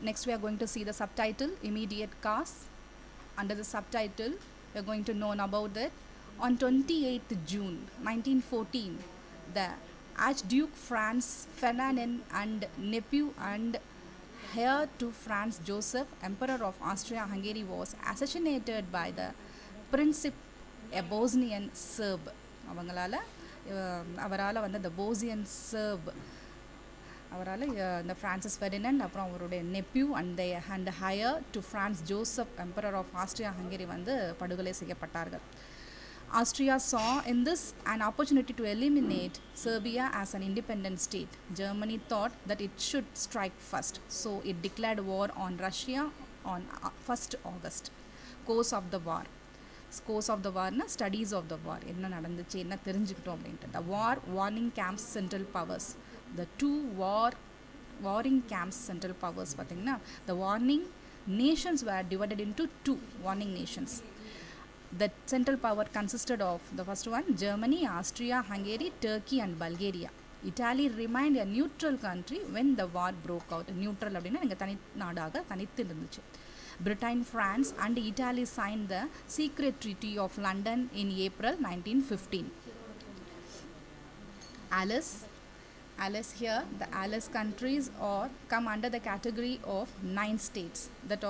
Next we are going to see the subtitle, immediate cause. Under the subtitle, we are going to know about that. On 28th June 1914, the Archduke Franz Ferdinand and nephew and heir to Franz Joseph, Emperor of Austria-Hungary, was assassinated by the Principe, a Bosnian Serb. அவரால் வந்து the Bosnian Serb அவரால் இந்த Francis Ferdinand அப்புறம் அவருடைய nephew and heir to Franz Joseph emperor of Austria Hungary வந்து படுகொலை செய்யப்பட்டார்கள். Austria saw in this an opportunity to eliminate Serbia as an independent state. Germany thought that it should strike first, so it declared war on Russia on 1st August. Course of the war. Course of the war na studies of the war. என்ன நடந்துச்சு, என்ன தெரிஞ்சுக்கிட்டோம் அப்படின்ட்டு. The war warning camps central powers. The two warring camps central powers பார்த்தீங்கன்னா the warning nations were divided into two warning nations. The central power consisted of the first one, Germany, Austria, Hungary, Turkey and Bulgaria. Italy remained a neutral country when the war broke out. Neutral அப்படின்னா இங்கே தனி நாடாக தனித்து இருந்துச்சு. Britain, France and Italy signed the secret treaty of London in April 1915. Allies here, the Allies countries come under the category of 9 states that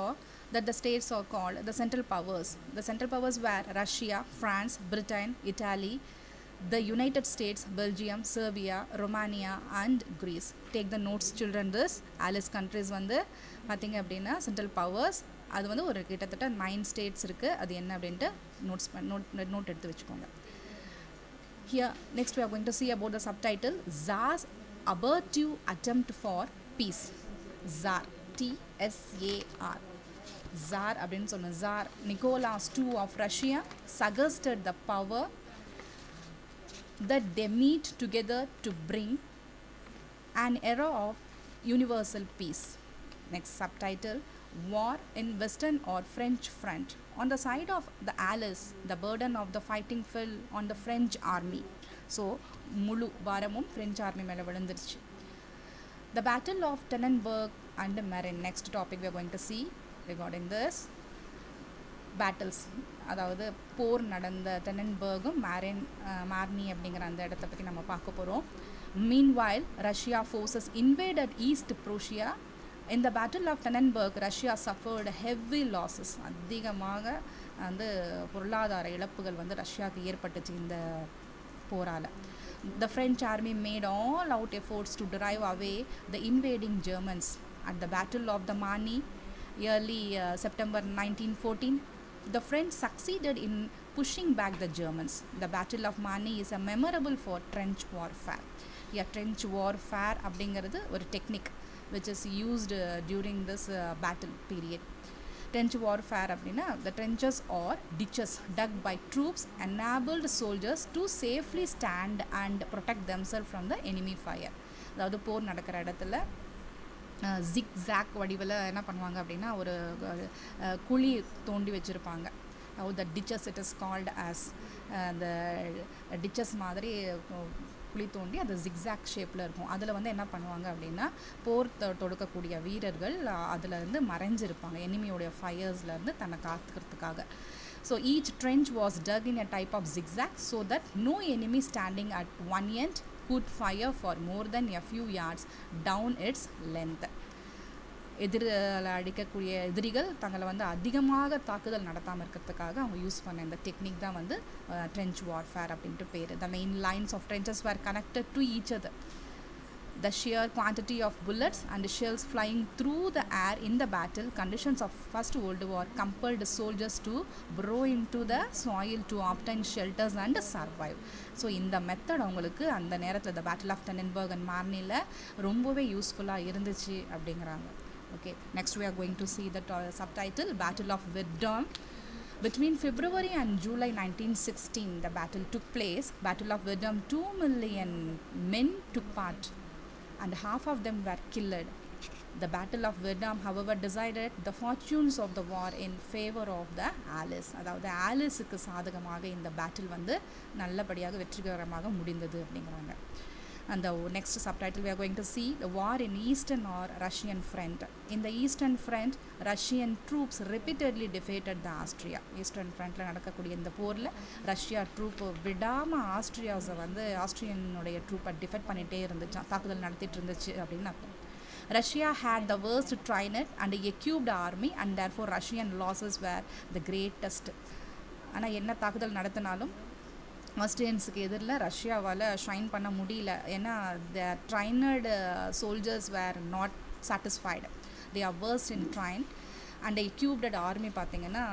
the states are called the central powers. The central powers were Russia, France, Britain, Italy, the United States, Belgium, Serbia, Romania and Greece. Take the notes children. This Allies countries வந்து பார்த்தீங்க அப்படின்னா central powers, அது வந்து ஒரு கிட்டத்தட்ட 9 states இருக்குது. அது என்ன அப்படின்ட்டு நோட் எடுத்து வச்சுக்கோங்க. Here next we are going to see about the subtitle, Tsar's abortive attempt for peace. Tsar, T-S-A-R. Tsar அப்படின்னு சொன்ன Tsar Nicholas II of Russia suggested the power that they meet together to bring an era of universal peace. Next subtitle, War in Western or French front. On the side of the Allies, the burden of the fighting fell on the French army. So முழு பாரமும் French army மேலே விழுந்துருச்சு. The Battle of Tannenberg and Marne. Next topic we are going to see regarding this battles, அதாவது போர் நடந்த டென்னன்பர்கும் மார்னி அப்படிங்கிற அந்த இடத்த பற்றி நம்ம பார்க்க போகிறோம். Meanwhile, Russia forces invaded East Prussia. In the Battle of Tannenberg, Russia suffered heavy losses. அதிகமாக வந்து பொருளாதார இழப்புகள் வந்து ரஷ்யாவுக்கு ஏற்பட்டுச்சு இந்த போரால். The French army made all out efforts to drive away the invading Germans. At the Battle of the Marne, early September 1914, the French succeeded in pushing back the Germans. The Battle of Marne is a memorable for trench warfare. Trench warfare அப்படிங்கிறது ஒரு technique which is used during this battle period. Trench warfare அப்படின்னா the trenches or ditches dug by troops enabled soldiers to safely stand and protect themselves from the enemy fire. அதாவது போர் நடக்கிற இடத்துல zig வடிவில் என்ன பண்ணுவாங்க அப்படின்னா ஒரு குழி தோண்டி வச்சுருப்பாங்க. the ditches it is called as the ditches மாதிரி குழி தோண்டி அது ஜிக்ஸாக் ஷேப்பில் இருக்கும். அதில் வந்து என்ன பண்ணுவாங்க அப்படின்னா போர் தொடுக்கக்கூடிய வீரர்கள் அதில் இருந்து மறைஞ்சிருப்பாங்க எனிமியோடைய ஃபயர்ஸ்லேருந்து தன்னை காத்துக்கிறதுக்காக. So each trench was dug in a type of zigzag so that no enemy standing at one end could fire for more than a few yards down its length. எதிரில் அடிக்கக்கூடிய எதிரிகள் தங்களை வந்து அதிகமாக தாக்குதல் நடத்தாமல் இருக்கிறதுக்காக அவங்க யூஸ் பண்ண இந்த டெக்னிக் தான் வந்து ட்ரென்ச் வார்ஃபேர் அப்படின்ட்டு பேர். The main lines of trenches were connected to each other. The sheer quantity of bullets and shells flying through the air in the battle conditions of First World War compelled soldiers to burrow into the soil to obtain shelters and survive. So இந்த method அவங்களுக்கு அந்த நேரத்தில் the Battle of Tannenberg and Marne ரொம்பவே யூஸ்ஃபுல்லாக இருந்துச்சு அப்படிங்கிறாங்க. Okay, next we are going to see the subtitle, Battle of Verdun. Between February and July 1916, the battle took place. Battle of Verdun, 2 million men took part and half of them were killed. The Battle of Verdun, however, decided the fortunes of the war in favor of the Allies. அதாவது ஆலிஸுக்கு சாதகமாக இந்த battle வந்து நல்லபடியாக வெற்றிகரமாக முடிந்தது அப்படிங்கிறாங்க. And the next subtitle we are going to see the war in Eastern or Russian front. In the Eastern front, Russian troops repeatedly defeated the Austria. Eastern frontல நடக்கக்கூடிய இந்த போரில் ரஷ்யா ட்ரூப் விடாமல் ஆஸ்ட்ரியாஸை வந்து ஆஸ்ட்ரியனுடைய ட்ரூப்பை டிஃபெக்ட் பண்ணிகிட்டே இருந்துச்சான், தாக்குதல் நடத்திட்டு இருந்துச்சு அப்படின்னு அர்த்தம். Russia had the worst trained and equipped army and therefore Russian losses were the greatest. ஆனால் என்ன தாக்குதல் நடத்தினாலும் ஆஸ்ட்ரியன்ஸுக்கு எதிரில் ரஷ்யாவால் ஷைன் பண்ண முடியல. ஏன்னா the trained soldiers were not satisfied. They are worst in train and equipped army பார்த்திங்கன்னா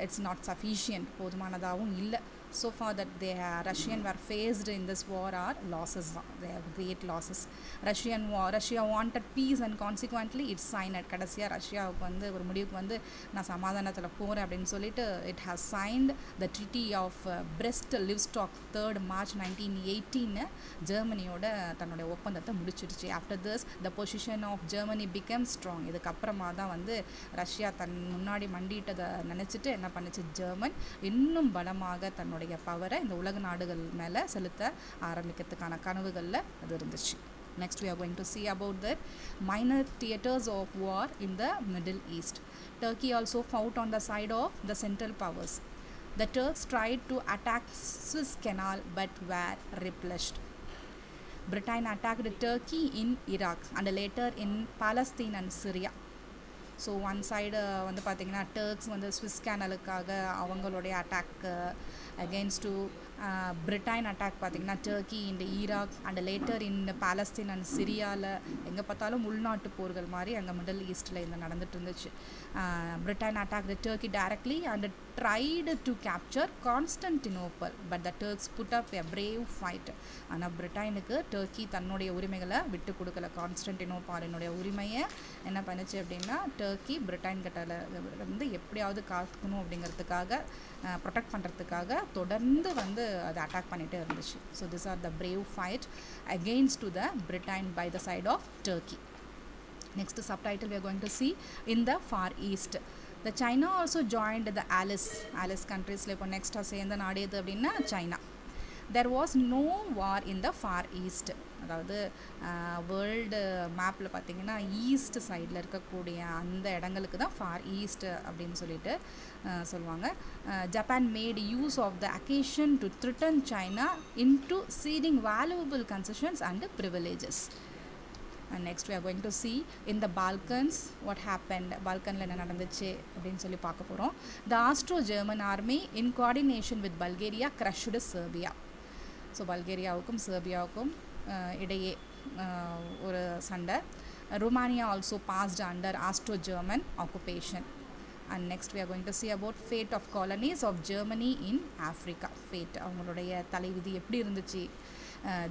இட்ஸ் நாட் சஃபிஷியன்ட், போதுமானதாகவும் இல்லை. So far that they Russian were faced in this war are losses. They have great losses. Russia wanted peace and consequently it signed. கடைசியாக ரஷ்யாவுக்கு வந்து ஒரு முடிவுக்கு வந்து நான் சமாதானத்தில் போகிறேன் அப்படின்னு சொல்லிட்டு it has signed the treaty of Brest-Litovsk 3rd March 1918. ஜெர்மனியோட தன்னுடைய ஒப்பந்தத்தை முடிச்சிடுச்சு. After this the position of Germany became strong. இதுக்கப்புறமா தான் வந்து ரஷ்யா தன் முன்னாடி மண்டிட்டதை நினச்சிட்டு என்ன பண்ணுச்சு, ஜெர்மன் இன்னும் பலமாக தன்னுடைய பவரை இந்த உலக நாடுகள் மேலே செலுத்த ஆரம்பிக்கிறதுக்கான கனவுகளில் அது இருந்துச்சு. Next we are going to see about the minor theaters of war in the Middle East. Turkey also fought on the side of the Central Powers. The Turks tried to attack Suez Canal but were repulsed. Britain attacked Turkey in Iraq and later in Palestine and Syria. So one side வந்து பார்த்திங்கன்னா Turks வந்து Suez கேனலுக்காக அவங்களுடைய attack against to Britain attack பார்த்திங்கன்னா Turkey in Iraq and later in Palestine and சிரியாவில் எங்கே பார்த்தாலும் உள்நாட்டு போர்கள் மாதிரி அங்கே மிடில் ஈஸ்ட்டில் இந்த நடந்துட்டு இருந்துச்சு. Britain attack the Turkey directly and tried to capture Constantinople but the Turks put up a brave fight. ஆனால் பிரிட்டனுக்கு டர்க்கி தன்னுடைய உரிமைகளை விட்டு கொடுக்கல. கான்ஸ்டன்டினோபாலினுடைய உரிமையை என்ன பண்ணுச்சு அப்படின்னா டர்க்கி பிரிட்டன் கிட்ட வந்து எப்படியாவது காக்கணும் அப்படிங்கிறதுக்காக ப்ரொடெக்ட் பண்ணுறதுக்காக தொடர்ந்து வந்து அதை அட்டாக் பண்ணிகிட்டே இருந்துச்சு. So this are the brave fight against to the Britain by the side of Turkey. Next subtitle we are going to see in the Far East. The China also joined the Alice countries. இப்போ நெக்ஸ்ட்டாக சேர்ந்த நாடு எது அப்படின்னா China. There was no war in the Far East. அதாவது world மேப்பில் பார்த்திங்கன்னா east சைடில் இருக்கக்கூடிய அந்த இடங்களுக்கு தான் ஃபார் ஈஸ்ட் அப்படின்னு சொல்லிட்டு சொல்லுவாங்க. Japan made use of the occasion to threaten China into ceding valuable concessions and privileges. And next we are going to see in the Balkans what happened. Balkanல என்ன நடந்துச்சு அப்படின்னு சொல்லி பார்க்க போகிறோம். The Austro-German army in coordination with Bulgaria crushed Serbia. So பல்கேரியாவுக்கும் செர்பியாவுக்கும் இடையே ஒரு சண்டை. Romania also passed under Austro-German occupation. And next we are going to see about fate of colonies of Germany in Africa. fate அவங்களுடைய தலைவிதி எப்படி இருந்துச்சு.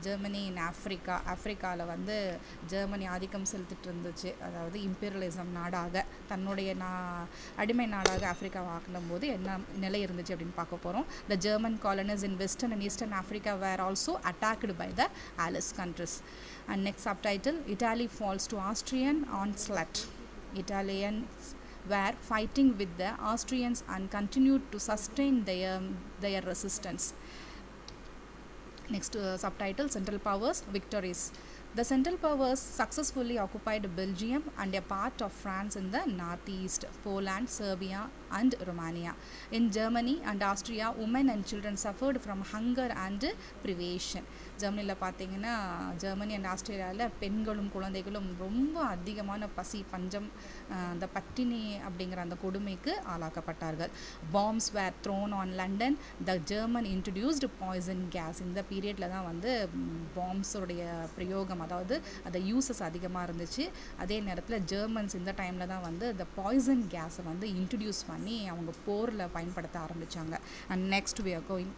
Germany இன் ஆஃப்ரிக்காவில் வந்து ஜெர்மனி ஆதிக்கம் செலுத்திட்டு இருந்துச்சு. அதாவது இம்பீரியலிசம் நாடாக தன்னுடைய அடிமை நாடாக ஆஃப்ரிக்காவை ஆக்கும் போது என்ன நிலை இருந்துச்சு அப்படின்னு பார்க்க போகிறோம். The German colonies in western and eastern Africa were also attacked by the allies countries. And next subtitle Italy falls to Austrian onslaught. Italians were fighting with the Austrians and continued to sustain their resistance. Next subtitle, Central Powers Victories. The Central Powers successfully occupied Belgium and a part of France in the northeast, Poland, Serbia and Romania. In Germany and Austria, women and children suffered from hunger and privation. ஜெர்மனியில் பார்த்தீங்கன்னா Germany and ஆஸ்திரேலியாவில் பெண்களும் குழந்தைகளும் ரொம்ப அதிகமான பசி பஞ்சம் அந்த பட்டினி அப்படிங்கிற அந்த கொடுமைக்கு ஆளாக்கப்பட்டார்கள். Bombs were thrown on London. The German introduced poison gas. இந்த பீரியடில் தான் வந்து பாம்ஸோடைய பிரயோகம், அதாவது அந்த யூசஸ் அதிகமாக இருந்துச்சு. அதே நேரத்தில் ஜெர்மன்ஸ் இந்த டைமில் தான் வந்து இந்த பாய்சன் கேஸை வந்து இன்ட்ரடியூஸ் பண்ணி அவங்க போரில் பயன்படுத்த ஆரம்பித்தாங்க. And next we are going